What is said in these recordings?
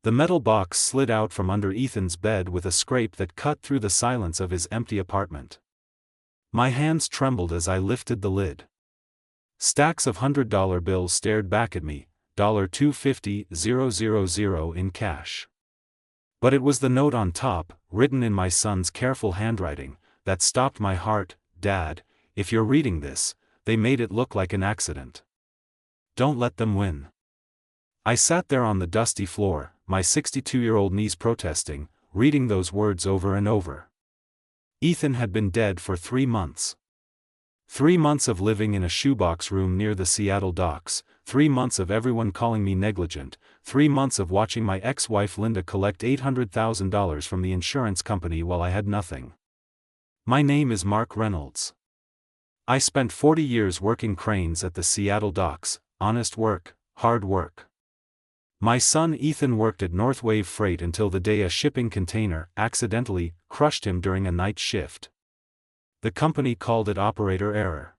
The metal box slid out from under Ethan's bed with a scrape that cut through the silence of his empty apartment. My hands trembled as I lifted the lid. Stacks of $100 bills stared back at me, $250,000 in cash. But it was the note on top, written in my son's careful handwriting, that stopped my heart. Dad, if you're reading this, they made it look like an accident. Don't let them win. I sat there on the dusty floor, my 62-year-old niece protesting, reading those words over and over. Ethan had been dead for 3 months. 3 months of living in a shoebox room near the Seattle docks, 3 months of everyone calling me negligent, 3 months of watching my ex-wife Linda collect $800,000 from the insurance company while I had nothing. My name is Mark Reynolds. I spent 40 years working cranes at the Seattle docks, honest work, hard work. My son Ethan worked at Northwave Freight until the day a shipping container accidentally crushed him during a night shift. The company called it operator error.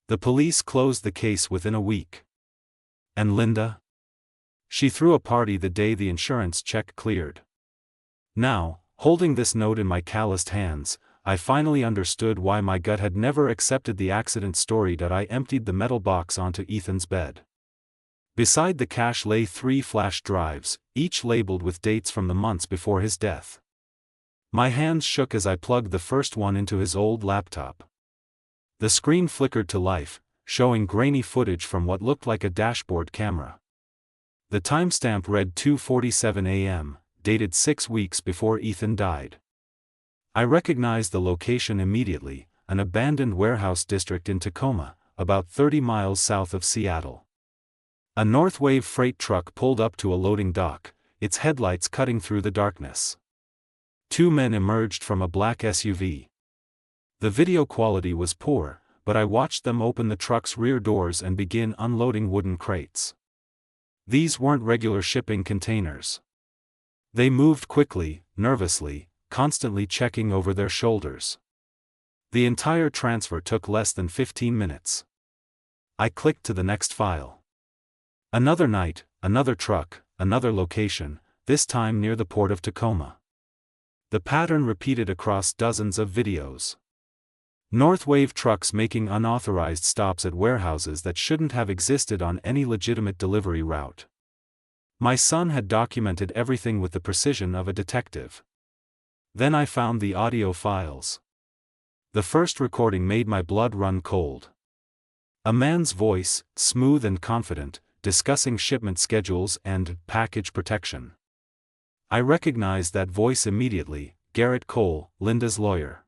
The police closed the case within a week. And Linda? She threw a party the day the insurance check cleared. Now, holding this note in my calloused hands, I finally understood why my gut had never accepted the accident story that I emptied the metal box onto Ethan's bed. Beside the cash lay 3 flash drives, each labeled with dates from the months before his death. My hands shook as I plugged the first one into his old laptop. The screen flickered to life, showing grainy footage from what looked like a dashboard camera. The timestamp read 2:47 a.m., dated 6 weeks before Ethan died. I recognized the location immediately, an abandoned warehouse district in Tacoma, about 30 miles south of Seattle. A Northwave freight truck pulled up to a loading dock, its headlights cutting through the darkness. 2 men emerged from a black SUV. The video quality was poor, but I watched them open the truck's rear doors and begin unloading wooden crates. These weren't regular shipping containers. They moved quickly, nervously, constantly checking over their shoulders. The entire transfer took less than 15 minutes. I clicked to the next file. Another night, another truck, another location, this time near the port of Tacoma. The pattern repeated across dozens of videos. Northwave trucks making unauthorized stops at warehouses that shouldn't have existed on any legitimate delivery route. My son had documented everything with the precision of a detective. Then I found the audio files. The first recording made my blood run cold. A man's voice, smooth and confident, discussing shipment schedules and package protection. I recognized that voice immediately, Garrett Cole, Linda's lawyer.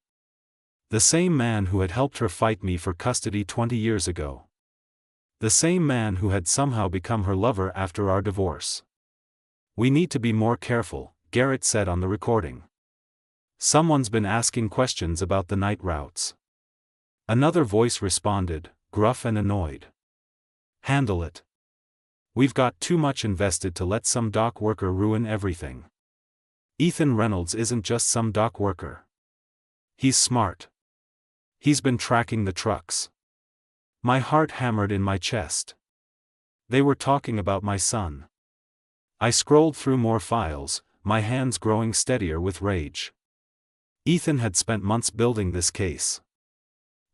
The same man who had helped her fight me for custody 20 years ago. The same man who had somehow become her lover after our divorce. "We need to be more careful," Garrett said on the recording. "Someone's been asking questions about the night routes." Another voice responded, gruff and annoyed. "Handle it. We've got too much invested to let some dock worker ruin everything. Ethan Reynolds isn't just some dock worker. He's smart. He's been tracking the trucks." My heart hammered in my chest. They were talking about my son. I scrolled through more files, my hands growing steadier with rage. Ethan had spent months building this case.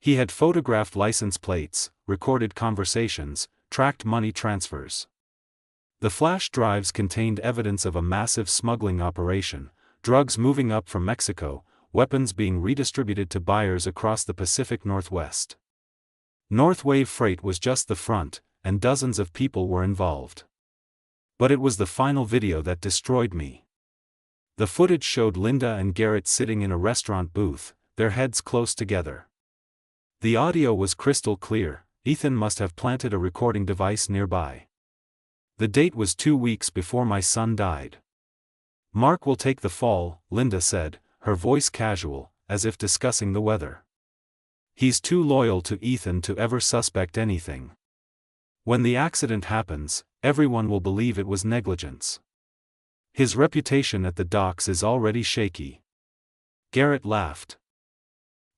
He had photographed license plates, recorded conversations, tracked money transfers. The flash drives contained evidence of a massive smuggling operation, drugs moving up from Mexico, weapons being redistributed to buyers across the Pacific Northwest. Northwave Freight was just the front, and dozens of people were involved. But it was the final video that destroyed me. The footage showed Linda and Garrett sitting in a restaurant booth, their heads close together. The audio was crystal clear. Ethan must have planted a recording device nearby. The date was 2 weeks before my son died. "Mark will take the fall," Linda said, her voice casual, as if discussing the weather. "He's too loyal to Ethan to ever suspect anything. When the accident happens, everyone will believe it was negligence. His reputation at the docks is already shaky." Garrett laughed.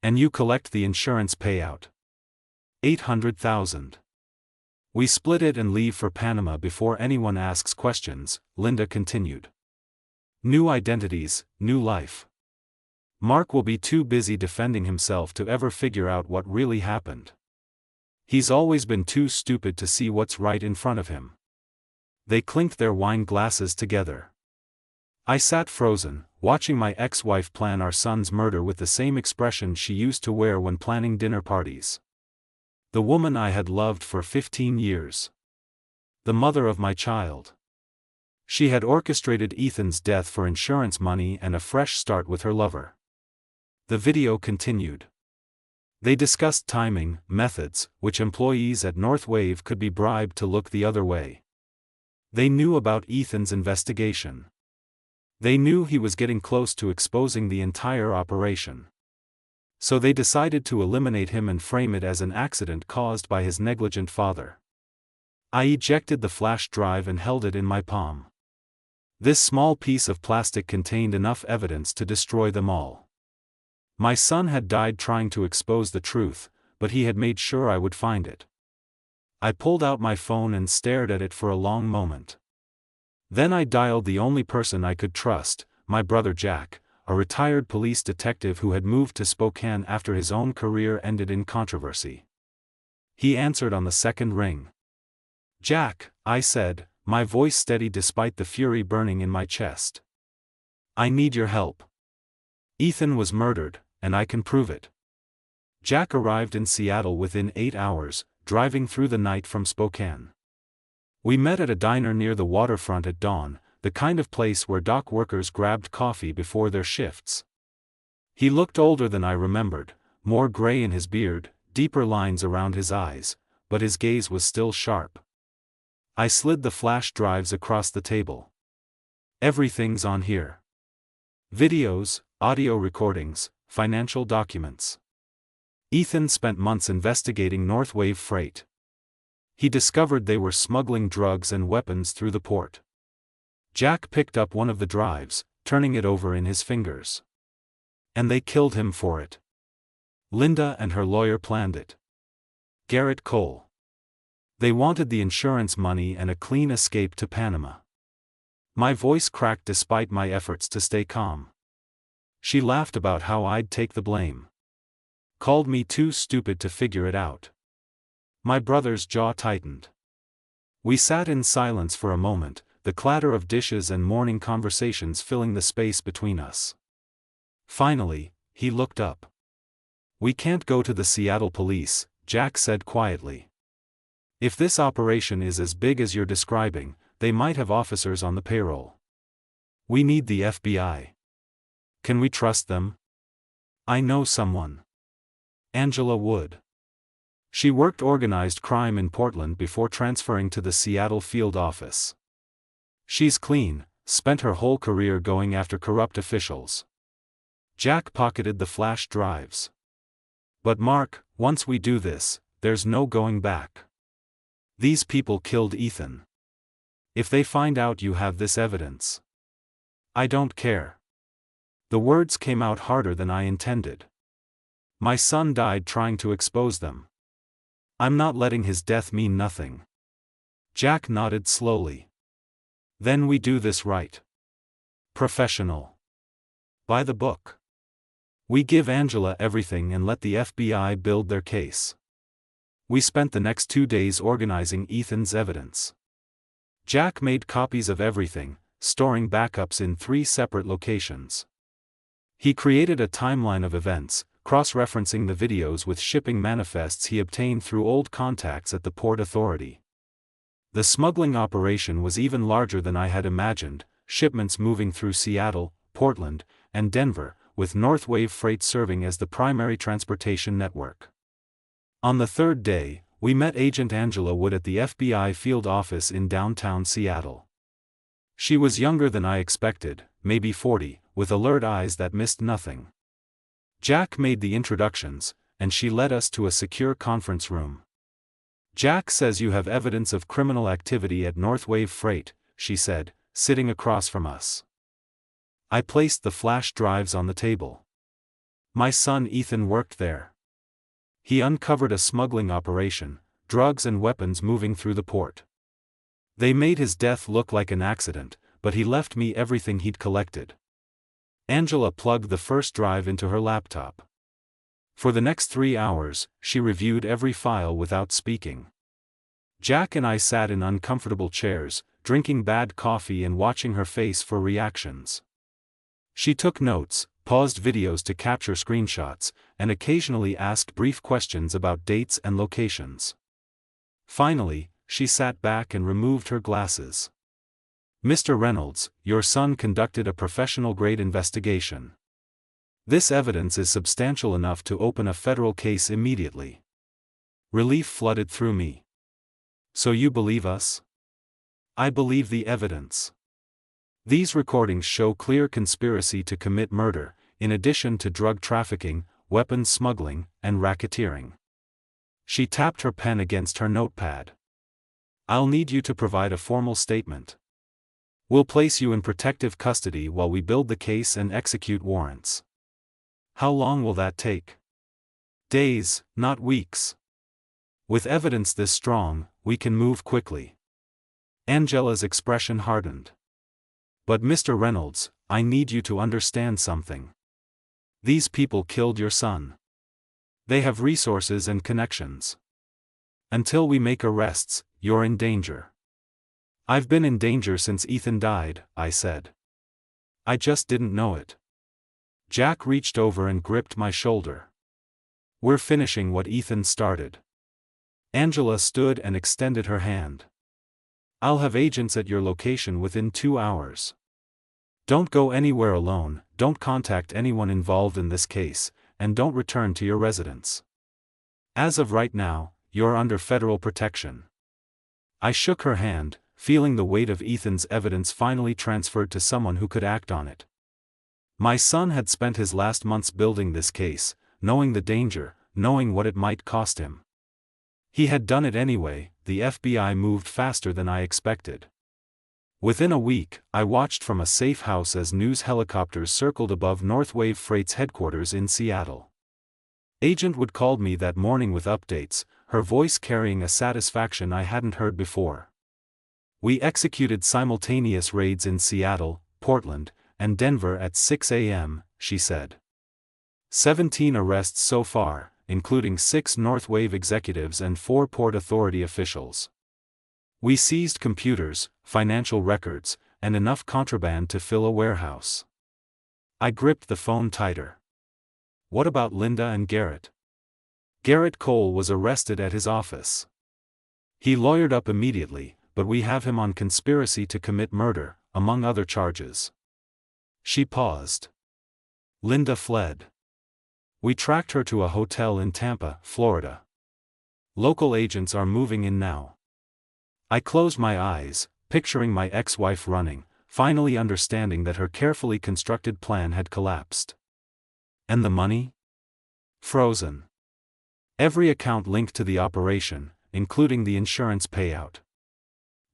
"And you collect the insurance payout. $800,000. We split it and leave for Panama before anyone asks questions, Linda continued. New identities, new life. Mark will be too busy defending himself to ever figure out what really happened. He's always been too stupid to see what's right in front of him. They clinked their wine glasses together. I sat frozen, watching my ex-wife plan our son's murder with the same expression she used to wear when planning dinner parties. The woman I had loved for 15 years. The mother of my child. She had orchestrated Ethan's death for insurance money and a fresh start with her lover. The video continued. They discussed timing, methods, which employees at North Wave could be bribed to look the other way. They knew about Ethan's investigation. They knew he was getting close to exposing the entire operation. So they decided to eliminate him and frame it as an accident caused by his negligent father. I ejected the flash drive and held it in my palm. This small piece of plastic contained enough evidence to destroy them all. My son had died trying to expose the truth, but he had made sure I would find it. I pulled out my phone and stared at it for a long moment. Then I dialed the only person I could trust, my brother Jack, a retired police detective who had moved to Spokane after his own career ended in controversy. He answered on the second ring. "Jack," I said, my voice steady despite the fury burning in my chest. "I need your help. Ethan was murdered, and I can prove it." Jack arrived in Seattle within 8 hours, driving through the night from Spokane. We met at a diner near the waterfront at dawn, the kind of place where dock workers grabbed coffee before their shifts. He looked older than I remembered, more gray in his beard, deeper lines around his eyes, but his gaze was still sharp. I slid the flash drives across the table. "Everything's on here. Videos, audio recordings, financial documents. Ethan spent months investigating North Wave Freight. He discovered they were smuggling drugs and weapons through the port." Jack picked up one of the drives, turning it over in his fingers. "And they killed him for it. Linda and her lawyer planned it. Garrett Cole. They wanted the insurance money and a clean escape to Panama." My voice cracked despite my efforts to stay calm. She laughed about how I'd take the blame. Called me too stupid to figure it out. My brother's jaw tightened. We sat in silence for a moment, the clatter of dishes and morning conversations filling the space between us. Finally, he looked up. "We can't go to the Seattle police," Jack said quietly. "If this operation is as big as you're describing, they might have officers on the payroll. We need the FBI. Can we trust them?" "I know someone. Angela Wood. She worked organized crime in Portland before transferring to the Seattle field office. She's clean, spent her whole career going after corrupt officials." Jack pocketed the flash drives. "But Mark, once we do this, there's no going back. These people killed Ethan. If they find out you have this evidence." "I don't care." The words came out harder than I intended. "My son died trying to expose them. I'm not letting his death mean nothing." Jack nodded slowly. "Then we do this right. Professional. By the book. We give Angela everything and let the FBI build their case." We spent the next 2 days organizing Ethan's evidence. Jack made copies of everything, storing backups in 3 separate locations. He created a timeline of events, cross-referencing the videos with shipping manifests he obtained through old contacts at the Port Authority. The smuggling operation was even larger than I had imagined, shipments moving through Seattle, Portland, and Denver, with North Wave Freight serving as the primary transportation network. On the 3rd day, we met Agent Angela Wood at the FBI field office in downtown Seattle. She was younger than I expected, maybe 40, with alert eyes that missed nothing. Jack made the introductions, and she led us to a secure conference room. "Jack says you have evidence of criminal activity at North Wave Freight," she said, sitting across from us. I placed the flash drives on the table. "My son Ethan worked there. He uncovered a smuggling operation, drugs and weapons moving through the port. They made his death look like an accident, but he left me everything he'd collected. Angela plugged the first drive into her laptop. For the next 3 hours, she reviewed every file without speaking. Jack and I sat in uncomfortable chairs, drinking bad coffee and watching her face for reactions. She took notes, paused videos to capture screenshots, and occasionally asked brief questions about dates and locations. Finally, she sat back and removed her glasses. "Mr. Reynolds, your son conducted a professional-grade investigation. This evidence is substantial enough to open a federal case immediately." Relief flooded through me. "So you believe us?" "I believe the evidence. These recordings show clear conspiracy to commit murder, in addition to drug trafficking, weapons smuggling, and racketeering." She tapped her pen against her notepad. "I'll need you to provide a formal statement. We'll place you in protective custody while we build the case and execute warrants." "How long will that take?" "Days, not weeks. With evidence this strong, we can move quickly." Angela's expression hardened. "But Mr. Reynolds, I need you to understand something. These people killed your son. They have resources and connections. Until we make arrests, you're in danger." "I've been in danger since Ethan died," I said. "I just didn't know it." Jack reached over and gripped my shoulder. "We're finishing what Ethan started." Angela stood and extended her hand. "I'll have agents at your location within 2 hours. Don't go anywhere alone, don't contact anyone involved in this case, and don't return to your residence. As of right now, you're under federal protection." I shook her hand, feeling the weight of Ethan's evidence finally transferred to someone who could act on it. My son had spent his last months building this case, knowing the danger, knowing what it might cost him. He had done it anyway. The FBI moved faster than I expected. Within a week, I watched from a safe house as news helicopters circled above Northwave Freight's headquarters in Seattle. Agent Wood called me that morning with updates, her voice carrying a satisfaction I hadn't heard before. "We executed simultaneous raids in Seattle, Portland, and Denver at 6 a.m., she said. 17 arrests so far, including 6 Northwave executives and 4 Port Authority officials. We seized computers, financial records, and enough contraband to fill a warehouse." I gripped the phone tighter. "What about Linda and Garrett?" "Garrett Cole was arrested at his office. He lawyered up immediately, but we have him on conspiracy to commit murder, among other charges." She paused. "Linda fled. We tracked her to a hotel in Tampa, Florida. Local agents are moving in now." I closed my eyes, picturing my ex-wife running, finally understanding that her carefully constructed plan had collapsed. "And the money?" "Frozen. Every account linked to the operation, including the insurance payout.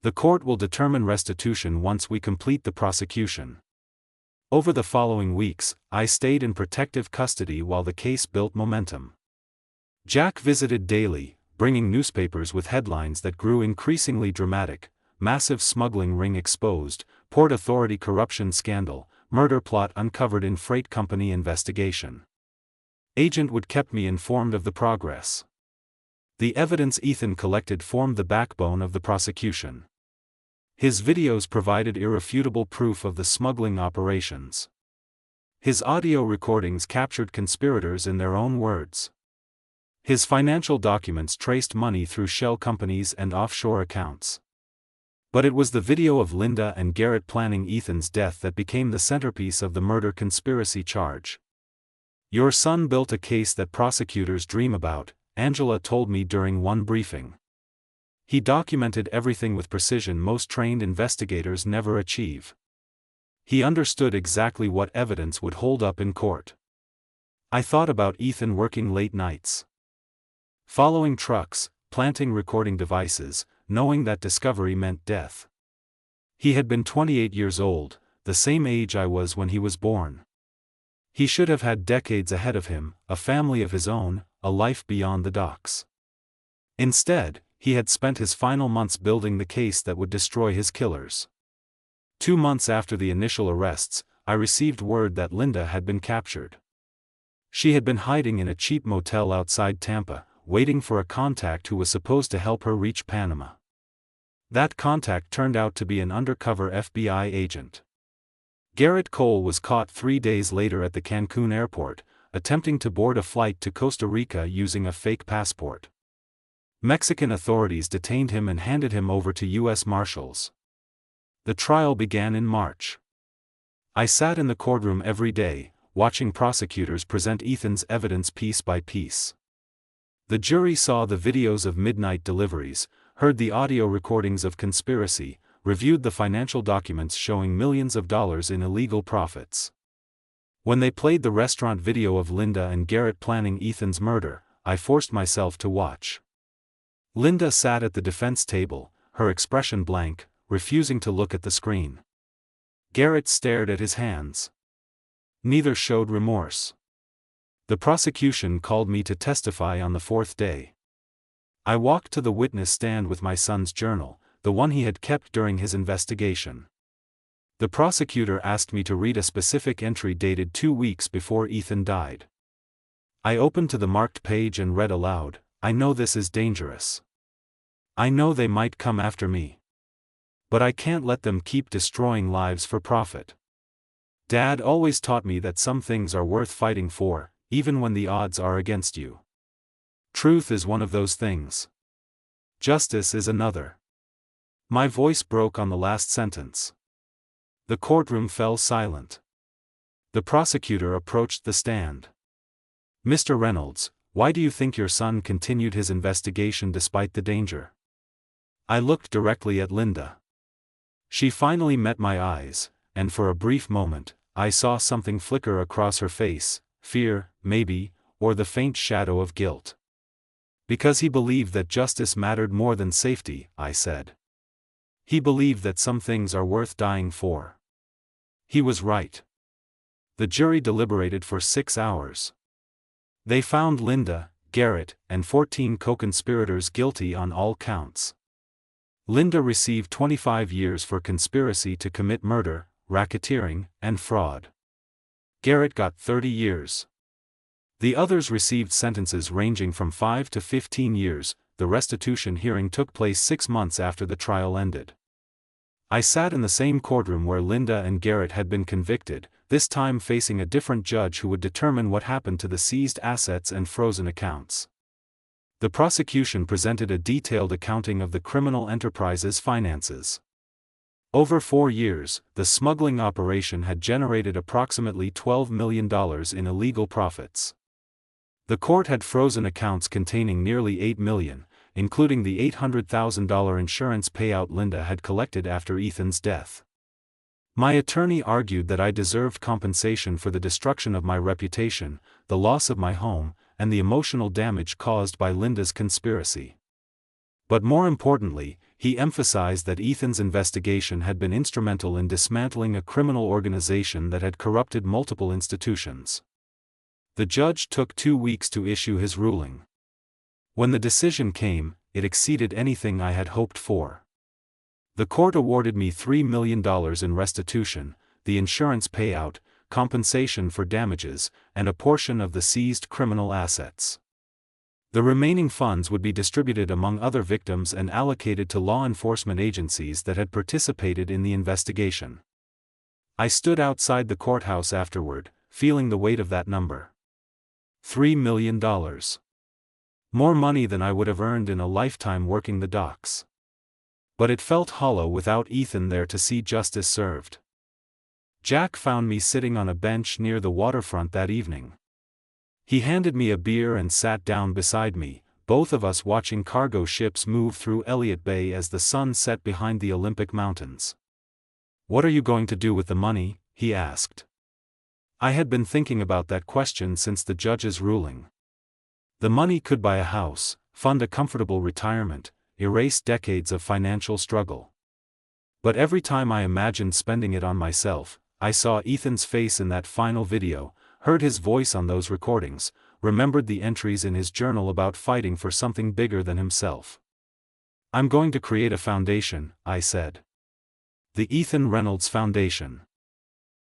The court will determine restitution once we complete the prosecution." Over the following weeks, I stayed in protective custody while the case built momentum. Jack visited daily, bringing newspapers with headlines that grew increasingly dramatic: "Massive smuggling ring exposed, Port Authority corruption scandal, murder plot uncovered in freight company investigation." Agent Wood kept me informed of the progress. The evidence Ethan collected formed the backbone of the prosecution. His videos provided irrefutable proof of the smuggling operations. His audio recordings captured conspirators in their own words. His financial documents traced money through shell companies and offshore accounts. But it was the video of Linda and Garrett planning Ethan's death that became the centerpiece of the murder conspiracy charge. "Your son built a case that prosecutors dream about," Angela told me during one briefing. "He documented everything with precision most trained investigators never achieve. He understood exactly what evidence would hold up in court." I thought about Ethan working late nights, following trucks, planting recording devices, knowing that discovery meant death. He had been 28 years old, the same age I was when he was born. He should have had decades ahead of him, a family of his own, a life beyond the docks. Instead, he had spent his final months building the case that would destroy his killers. 2 months after the initial arrests, I received word that Linda had been captured. She had been hiding in a cheap motel outside Tampa, waiting for a contact who was supposed to help her reach Panama. That contact turned out to be an undercover FBI agent. Garrett Cole was caught 3 days later at the Cancun airport, attempting to board a flight to Costa Rica using a fake passport. Mexican authorities detained him and handed him over to U.S. Marshals. The trial began in March. I sat in the courtroom every day, watching prosecutors present Ethan's evidence piece by piece. The jury saw the videos of midnight deliveries, heard the audio recordings of conspiracy, reviewed the financial documents showing millions of dollars in illegal profits. When they played the restaurant video of Linda and Garrett planning Ethan's murder, I forced myself to watch. Linda sat at the defense table, her expression blank, refusing to look at the screen. Garrett stared at his hands. Neither showed remorse. The prosecution called me to testify on the 4th day. I walked to the witness stand with my son's journal, the one he had kept during his investigation. The prosecutor asked me to read a specific entry dated 2 weeks before Ethan died. I opened to the marked page and read aloud, "I know this is dangerous. I know they might come after me. But I can't let them keep destroying lives for profit. Dad always taught me that some things are worth fighting for, even when the odds are against you. Truth is one of those things. Justice is another." My voice broke on the last sentence. The courtroom fell silent. The prosecutor approached the stand. "Mr. Reynolds, why do you think your son continued his investigation despite the danger?" I looked directly at Linda. She finally met my eyes, and for a brief moment, I saw something flicker across her face, fear, maybe, or the faint shadow of guilt. "Because he believed that justice mattered more than safety," I said. "He believed that some things are worth dying for." He was right. The jury deliberated for 6 hours. They found Linda, Garrett, and 14 co-conspirators guilty on all counts. Linda received 25 years for conspiracy to commit murder, racketeering, and fraud. Garrett got 30 years. The others received sentences ranging from 5 to 15 years. The restitution hearing took place 6 months after the trial ended. I sat in the same courtroom where Linda and Garrett had been convicted, this time facing a different judge who would determine what happened to the seized assets and frozen accounts. The prosecution presented a detailed accounting of the criminal enterprise's finances. Over 4 years, the smuggling operation had generated approximately $12 million in illegal profits. The court had frozen accounts containing nearly $8 million, including the $800,000 insurance payout Linda had collected after Ethan's death. My attorney argued that I deserved compensation for the destruction of my reputation, the loss of my home, and the emotional damage caused by Linda's conspiracy. But more importantly, he emphasized that Ethan's investigation had been instrumental in dismantling a criminal organization that had corrupted multiple institutions. The judge took 2 weeks to issue his ruling. When the decision came, it exceeded anything I had hoped for. The court awarded me $3 million in restitution, the insurance payout, compensation for damages, and a portion of the seized criminal assets. The remaining funds would be distributed among other victims and allocated to law enforcement agencies that had participated in the investigation. I stood outside the courthouse afterward, feeling the weight of that number. $3 million. More money than I would have earned in a lifetime working the docks. But it felt hollow without Ethan there to see justice served. Jack found me sitting on a bench near the waterfront that evening. He handed me a beer and sat down beside me, both of us watching cargo ships move through Elliott Bay as the sun set behind the Olympic Mountains. "What are you going to do with the money?" he asked. I had been thinking about that question since the judge's ruling. The money could buy a house, fund a comfortable retirement, erase decades of financial struggle. But every time I imagined spending it on myself, I saw Ethan's face in that final video, heard his voice on those recordings, remembered the entries in his journal about fighting for something bigger than himself. "I'm going to create a foundation," I said. "The Ethan Reynolds Foundation.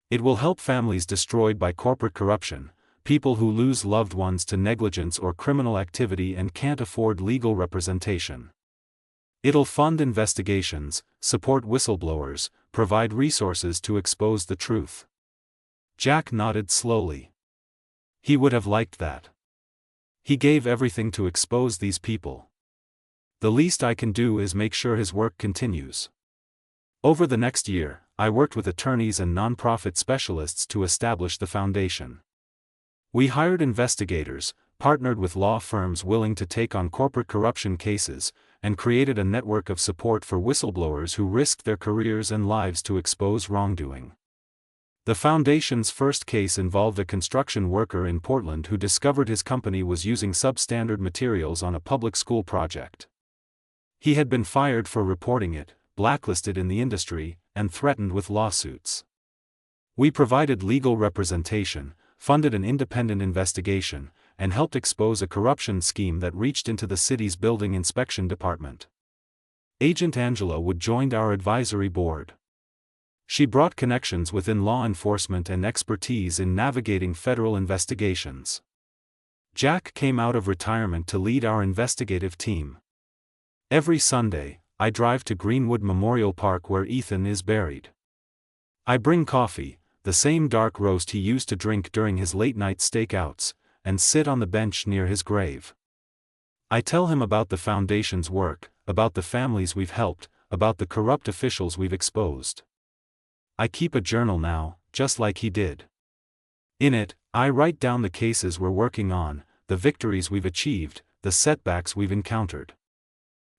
It will help families destroyed by corporate corruption, people who lose loved ones to negligence or criminal activity and can't afford legal representation. It'll fund investigations, support whistleblowers, provide resources to expose the truth." Jack nodded slowly. He would have liked that. He gave everything to expose these people. The least I can do is make sure his work continues. Over the next year, I worked with attorneys and nonprofit specialists to establish the foundation. We hired investigators, partnered with law firms willing to take on corporate corruption cases, and created a network of support for whistleblowers who risked their careers and lives to expose wrongdoing. The foundation's first case involved a construction worker in Portland who discovered his company was using substandard materials on a public school project. He had been fired for reporting it, blacklisted in the industry, and threatened with lawsuits. We provided legal representation, funded an independent investigation, and helped expose a corruption scheme that reached into the city's building inspection department. Agent Angela Wood joined our advisory board. She brought connections within law enforcement and expertise in navigating federal investigations. Jack came out of retirement to lead our investigative team. Every Sunday, I drive to Greenwood Memorial Park where Ethan is buried. I bring coffee, the same dark roast he used to drink during his late-night stakeouts, and sit on the bench near his grave. I tell him about the foundation's work, about the families we've helped, about the corrupt officials we've exposed. I keep a journal now, just like he did. In it, I write down the cases we're working on, the victories we've achieved, the setbacks we've encountered.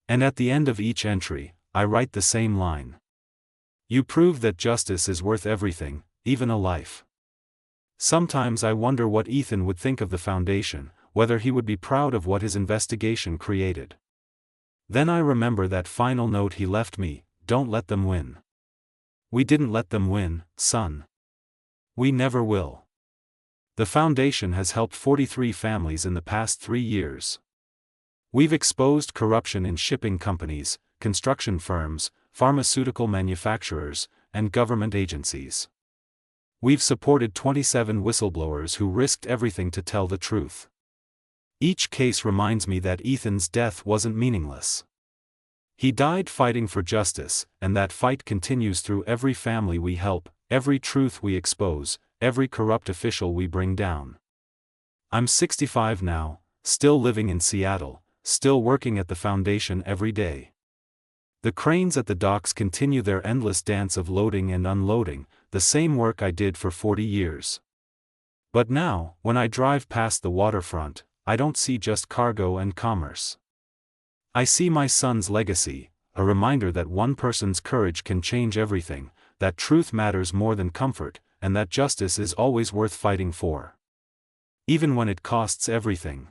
And at the end of each entry, I write the same line. "You prove that justice is worth everything, even a life." Sometimes I wonder what Ethan would think of the foundation, whether he would be proud of what his investigation created. Then I remember that final note he left me, "Don't let them win." We didn't let them win, son. We never will. The foundation has helped 43 families in the past 3 years. We've exposed corruption in shipping companies, construction firms, pharmaceutical manufacturers, and government agencies. We've supported 27 whistleblowers who risked everything to tell the truth. Each case reminds me that Ethan's death wasn't meaningless. He died fighting for justice, and that fight continues through every family we help, every truth we expose, every corrupt official we bring down. I'm 65 now, still living in Seattle, still working at the foundation every day. The cranes at the docks continue their endless dance of loading and unloading, the same work I did for 40 years. But now, when I drive past the waterfront, I don't see just cargo and commerce. I see my son's legacy, a reminder that one person's courage can change everything, that truth matters more than comfort, and that justice is always worth fighting for. Even when it costs everything.